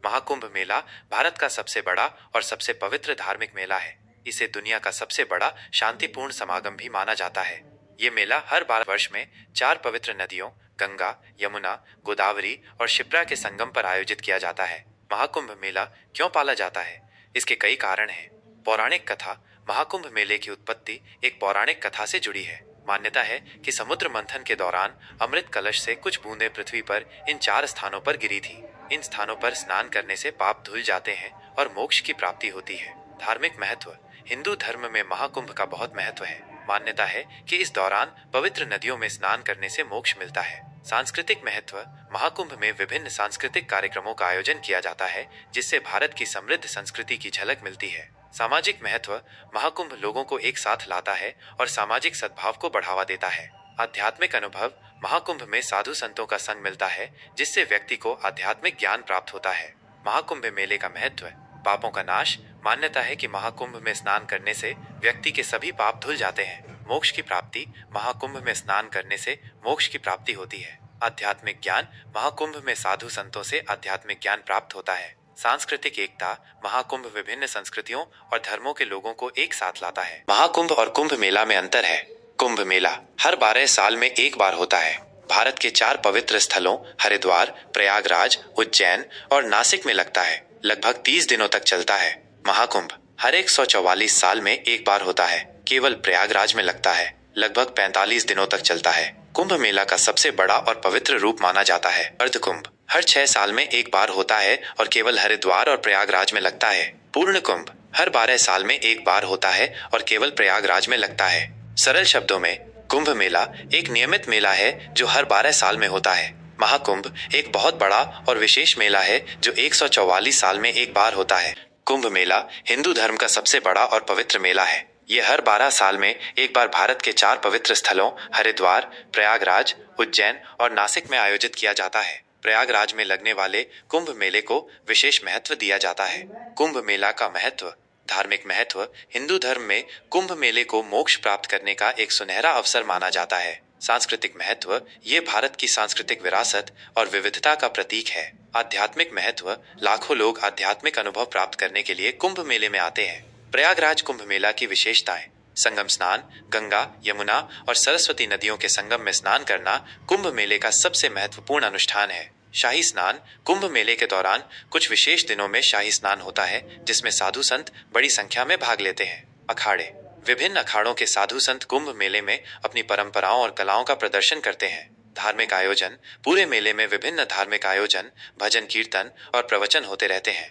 महाकुंभ मेला भारत का सबसे बड़ा और सबसे पवित्र धार्मिक मेला है। इसे दुनिया का सबसे बड़ा शांतिपूर्ण समागम भी माना जाता है। ये मेला हर 12 वर्ष में 4 पवित्र नदियों गंगा, यमुना, गोदावरी और शिप्रा के संगम पर आयोजित किया जाता है। महाकुंभ मेला क्यों पाला जाता है? इसके कई कारण हैं। पौराणिक कथा। महाकुंभ मेले की उत्पत्ति एक पौराणिक कथा से जुड़ी है। मान्यता है कि समुद्र मंथन के दौरान अमृत कलश से कुछ बूंदें पृथ्वी पर इन 4 स्थानों पर गिरी थी। इन स्थानों पर स्नान करने से पाप धुल जाते हैं और मोक्ष की प्राप्ति होती है। धार्मिक महत्व। हिंदू धर्म में महाकुंभ का बहुत महत्व है। मान्यता है कि इस दौरान पवित्र नदियों में स्नान करने से मोक्ष मिलता है। सांस्कृतिक महत्व। महाकुंभ में विभिन्न सांस्कृतिक कार्यक्रमों का आयोजन किया जाता है, जिससे भारत की समृद्ध संस्कृति की झलक मिलती है। सामाजिक महत्व। महाकुंभ लोगों को एक साथ लाता है और सामाजिक सद्भाव को बढ़ावा देता है। आध्यात्मिक अनुभव। महाकुंभ में साधु संतों का संग मिलता है, जिससे व्यक्ति को आध्यात्मिक ज्ञान प्राप्त होता है। महाकुंभ मेले का महत्व। पापों का नाश। मान्यता है कि महाकुंभ में स्नान करने से व्यक्ति के सभी पाप धुल जाते हैं। मोक्ष की प्राप्ति। महाकुंभ में स्नान करने से मोक्ष की प्राप्ति होती है। आध्यात्मिक ज्ञान। महाकुंभ में साधु संतों से आध्यात्मिक ज्ञान प्राप्त होता है। सांस्कृतिक एकता। महाकुंभ विभिन्न संस्कृतियों और धर्मों के लोगों को एक साथ लाता है। महाकुंभ और कुंभ मेला में अंतर है। कुंभ मेला हर 12 साल में एक बार होता है। भारत के 4 पवित्र स्थलों हरिद्वार, प्रयागराज, उज्जैन और नासिक में लगता है। लगभग 30 दिनों तक चलता है। महाकुंभ हर 144 साल में एक बार होता है। केवल प्रयागराज में लगता है। लगभग 45 दिनों तक चलता है। कुंभ मेला का सबसे बड़ा और पवित्र रूप माना जाता है। अर्धकुंभ हर 6 साल में एक बार होता है और केवल हरिद्वार और प्रयागराज में लगता है। पूर्ण कुंभ हर 12 साल में एक बार होता है और केवल प्रयागराज में लगता है। सरल शब्दों में, कुंभ मेला एक नियमित मेला है जो हर 12 साल में होता है। महाकुंभ एक बहुत बड़ा और विशेष मेला है जो 144 साल में एक बार होता है। कुंभ मेला हिंदू धर्म का सबसे बड़ा और पवित्र मेला है। ये हर 12 साल में एक बार भारत के 4 पवित्र स्थलों हरिद्वार, प्रयागराज, उज्जैन और नासिक में आयोजित किया जाता है। प्रयागराज में लगने वाले कुंभ मेले को विशेष महत्व दिया जाता है। कुंभ मेला का महत्व। धार्मिक महत्व। हिंदू धर्म में कुंभ मेले को मोक्ष प्राप्त करने का एक सुनहरा अवसर माना जाता है। सांस्कृतिक महत्व। ये भारत की सांस्कृतिक विरासत और विविधता का प्रतीक है। आध्यात्मिक महत्व। लाखों लोग आध्यात्मिक अनुभव प्राप्त करने के लिए कुंभ मेले में आते हैं। प्रयागराज कुंभ मेला की विशेषताएं। संगम स्नान। गंगा, यमुना और सरस्वती नदियों के संगम में स्नान करना कुंभ मेले का सबसे महत्वपूर्ण अनुष्ठान है। शाही स्नान। कुंभ मेले के दौरान कुछ विशेष दिनों में शाही स्नान होता है, जिसमें साधु संत बड़ी संख्या में भाग लेते हैं। अखाड़े। विभिन्न अखाड़ों के साधु संत कुंभ मेले में अपनी परंपराओं और कलाओं का प्रदर्शन करते हैं। धार्मिक आयोजन। पूरे मेले में विभिन्न धार्मिक आयोजन, भजन कीर्तन और प्रवचन होते रहते हैं।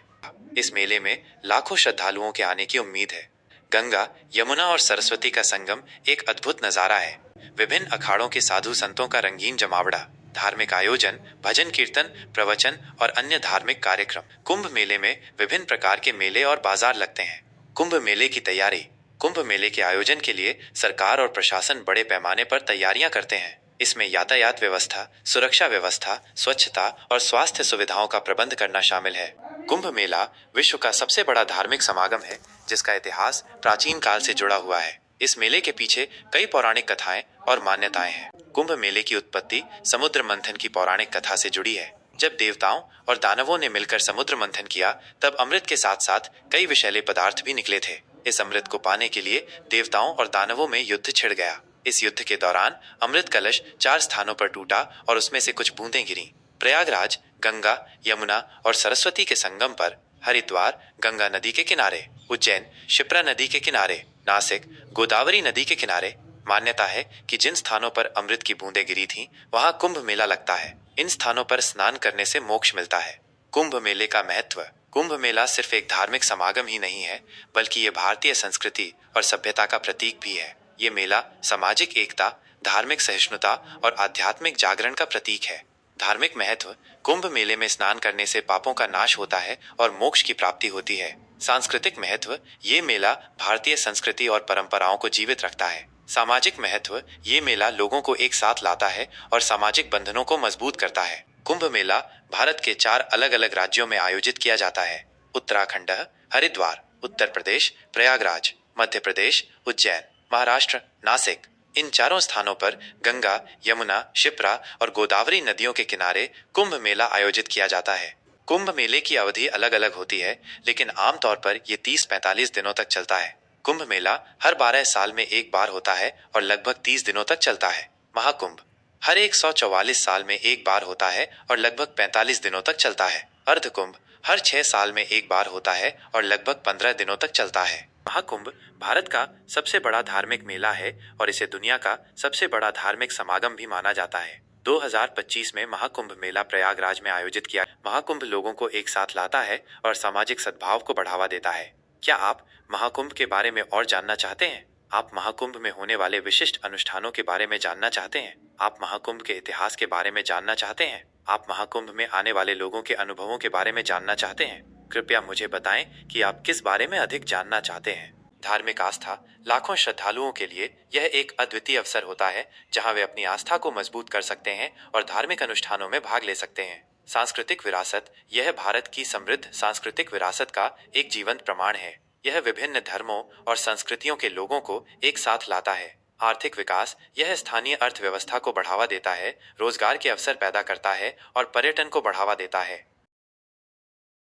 इस मेले में लाखों श्रद्धालुओं के आने की उम्मीद है। गंगा, यमुना और सरस्वती का संगम एक अद्भुत नजारा है। विभिन्न अखाड़ों के साधु संतों का रंगीन जमावड़ा। धार्मिक आयोजन, भजन कीर्तन, प्रवचन और अन्य धार्मिक कार्यक्रम। कुंभ मेले में विभिन्न प्रकार के मेले और बाजार लगते हैं। कुंभ मेले की तैयारी। कुंभ मेले के आयोजन के लिए सरकार और प्रशासन बड़े पैमाने पर तैयारियां करते हैं। इसमें यातायात व्यवस्था, सुरक्षा व्यवस्था, स्वच्छता और स्वास्थ्य सुविधाओं का प्रबंध करना शामिल है। कुंभ मेला विश्व का सबसे बड़ा धार्मिक समागम है, जिसका इतिहास प्राचीन काल से जुड़ा हुआ है। इस मेले के पीछे कई पौराणिक कथाएं और मान्यताएं हैं। कुंभ मेले की उत्पत्ति समुद्र मंथन की पौराणिक कथा से जुड़ी है। जब देवताओं और दानवों ने मिलकर समुद्र मंथन किया, तब अमृत के साथ साथ कई विषैले पदार्थ भी निकले थे। इस अमृत को पाने के लिए देवताओं और दानवों में युद्ध छिड़ गया। इस युद्ध के दौरान अमृत कलश 4 स्थानों पर टूटा और उसमें से कुछ बूंदें गिरी। प्रयागराज, गंगा, यमुना और सरस्वती के संगम पर, हरिद्वार, गंगा नदी के किनारे, उज्जैन, शिप्रा नदी के किनारे, नासिक, गोदावरी नदी के किनारे। मान्यता है कि जिन स्थानों पर अमृत की बूंदें गिरी थीं, वहां कुंभ मेला लगता है। इन स्थानों पर स्नान करने से मोक्ष मिलता है। कुंभ मेले का महत्व। कुंभ मेला सिर्फ एक धार्मिक समागम ही नहीं है, बल्कि ये भारतीय संस्कृति और सभ्यता का प्रतीक भी है। ये मेला सामाजिक एकता, धार्मिक सहिष्णुता और आध्यात्मिक जागरण का प्रतीक है। धार्मिक महत्व। कुंभ मेले में स्नान करने से पापों का नाश होता है और मोक्ष की प्राप्ति होती है। सांस्कृतिक महत्व। ये मेला भारतीय संस्कृति और परंपराओं को जीवित रखता है। सामाजिक महत्व। ये मेला लोगों को एक साथ लाता है और सामाजिक बंधनों को मजबूत करता है। कुंभ मेला भारत के 4 अलग अलग राज्यों में आयोजित किया जाता है। उत्तराखंड, हरिद्वार, उत्तर प्रदेश, प्रयागराज, मध्य प्रदेश, उज्जैन, महाराष्ट्र, नासिक। इन 4 स्थानों पर गंगा, यमुना, शिप्रा और गोदावरी नदियों के किनारे कुंभ मेला आयोजित किया जाता है। कुंभ मेले की अवधि अलग अलग होती है, लेकिन आमतौर पर यह 30-45 दिनों तक चलता है। कुंभ मेला हर 12 साल में एक बार होता है और लगभग 30 दिनों तक चलता है। महाकुंभ हर 144 साल में एक बार होता है और लगभग 45 दिनों तक चलता है। अर्धकुंभ हर 6 साल में एक बार होता है और लगभग 15 दिनों तक चलता है। महाकुंभ भारत का सबसे बड़ा धार्मिक मेला है और इसे दुनिया का सबसे बड़ा धार्मिक समागम भी माना जाता है। 2025 में महाकुंभ मेला प्रयागराज में आयोजित किया। महाकुंभ लोगों को एक साथ लाता है और सामाजिक सद्भाव को बढ़ावा देता है। क्या आप महाकुंभ के बारे में और जानना चाहते हैं? आप महाकुंभ में होने वाले विशिष्ट अनुष्ठानों के बारे में जानना चाहते हैं? आप महाकुंभ के इतिहास के बारे में जानना चाहते हैं? आप महाकुंभ में आने वाले लोगों के अनुभवों के बारे में जानना चाहते हैं? कृपया मुझे बताएं कि आप किस बारे में अधिक जानना चाहते हैं। धार्मिक आस्था लाखों श्रद्धालुओं के लिए यह एक अद्वितीय अवसर होता है जहां वे अपनी आस्था को मजबूत कर सकते हैं और धार्मिक अनुष्ठानों में भाग ले सकते हैं। सांस्कृतिक विरासत यह भारत की समृद्ध सांस्कृतिक विरासत का एक जीवंत प्रमाण है। यह विभिन्न धर्मों और संस्कृतियों के लोगों को एक साथ लाता है। आर्थिक विकास यह स्थानीय अर्थव्यवस्था को बढ़ावा देता है, रोजगार के अवसर पैदा करता है और पर्यटन को बढ़ावा देता है।